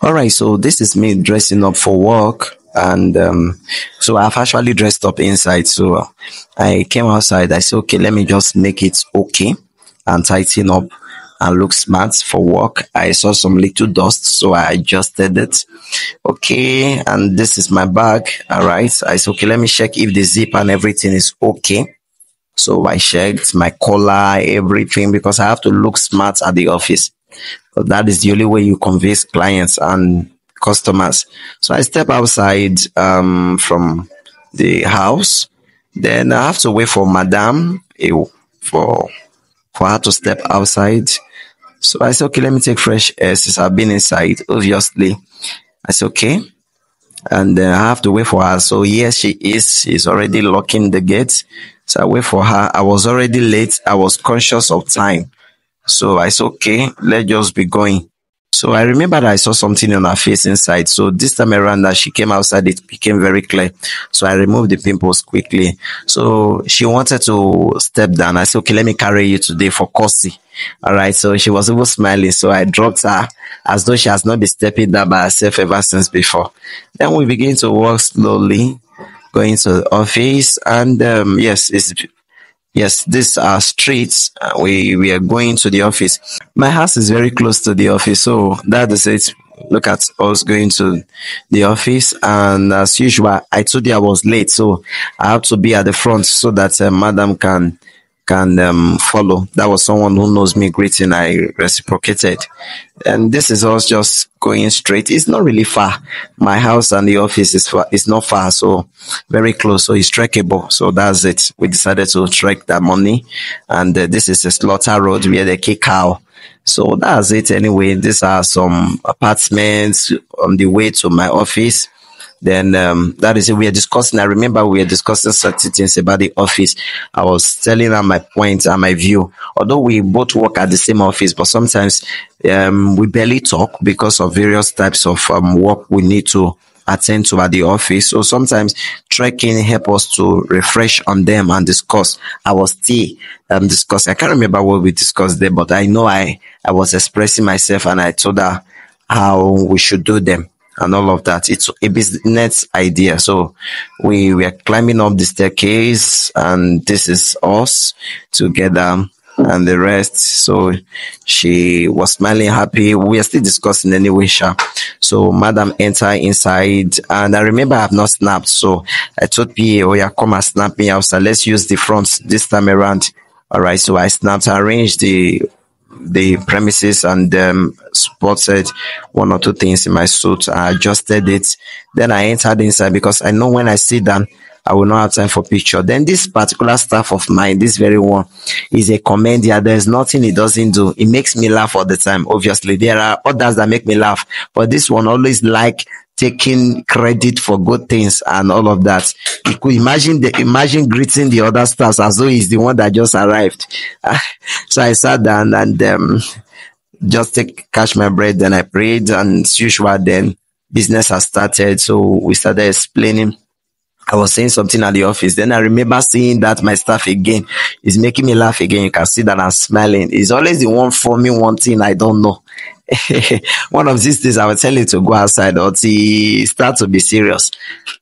All right, so this is me dressing up for work, and so I've actually dressed up inside. So I came outside. I said, okay, let me just make it okay and tighten up and look smart for work. I saw some little dust, so I adjusted it. Okay, and this is my bag. All right, I said, okay, let me check if the zip and everything is okay. So I checked my collar, everything, because I have to look smart at the office. So that is the only way you convince clients and customers. So I step outside from the house. Then I have to wait for Madame for for her to step outside. So I said, okay, let me take fresh air since I've been inside. Obviously, I said, okay, and I have to wait for her. So yes, she is. She's already locking the gate. So I wait for her. I was already late. I was conscious of time. So I said, okay, let's just be going. So I remember that I saw something on her face inside. So this time around that she came outside, it became very clear. So I removed the pimples quickly. So she wanted to step down. I said, okay, let me carry you today for courtesy. All right. So she was even smiling. So I dropped her as though she has not been stepping down by herself ever since before. Then we begin to walk slowly, going to the office. And yes, these are streets. We are going to the office. My house is very close to the office, so that is it. Look at us going to the office, and as usual, I told you I was late, so I have to be at the front so that Madam can follow. That was someone who knows me greeting. I reciprocated, and this is us just going straight. It's not really far. My house and the office is far. It's not far, so very close. So it's trackable. So that's it. We decided to track that money, and this is a slaughter road where they kick cow. So that's it. Anyway, these are some apartments on the way to my office. Then that is it. We are discussing. I remember we were discussing certain things about the office. I was telling her my point and my view. Although we both work at the same office, but sometimes we barely talk because of various types of work we need to attend to at the office. So sometimes trekking help us to refresh on them and discuss. I was still discussing. I can't remember what we discussed there, but I know I was expressing myself and I told her how we should do them and all of that. It's a business idea. So we were climbing up the staircase, and this is us together and the rest. So she was smiling happy. We are still discussing anyway, Sha. So Madam enter inside, and I remember I have not snapped. So I told PA, oh yeah, come and snap me outside. Let's use the front this time around. All right. So I snapped, arranged the premises, and spotted one or two things in my suit. I adjusted it. Then I entered inside because I know when I sit down, I will not have time for picture. Then this particular staff of mine, this very one, is a comedian. There's nothing he doesn't do. It makes me laugh all the time. Obviously, there are others that make me laugh, but this one always like taking credit for good things and all of that. You could imagine greeting the other staffs as though he's the one that just arrived. So I sat down and just catch my breath. Then I prayed, and as usual, then business has started. So we started explaining. I was saying something at the office. Then I remember seeing that my staff again is making me laugh again. You can see that I'm smiling. It's always the one for me, one thing I don't know. One of these days I will tell you to go outside or to start to be serious.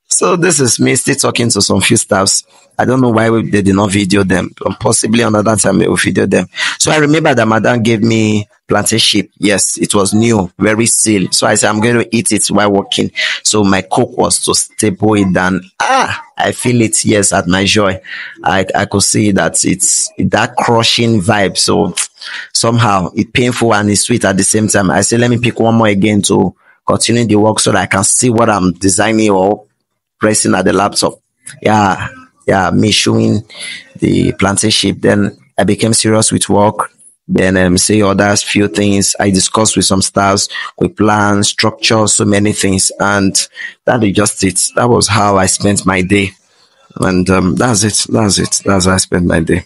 So this is me still talking to some few staffs. I don't know why they did not video them. Possibly another time they will video them. So I remember that Madam gave me plantain chip. Yes, it was new, very sealed. So I said, I'm going to eat it while walking. So my cook was to staple it down. I feel it, yes, at my joy. I could see that it's that crushing vibe. So somehow it's painful and it's sweet at the same time. I said, let me pick one more again to continue the work so that I can see what I'm designing or pressing at the laptop. Yeah, me showing the plantain chip. Then I became serious with work. Then say others, few things I discussed with some staffs, with plans, structure, so many things, and that is just it. That was how I spent my day, and that's it. That's how I spent my day.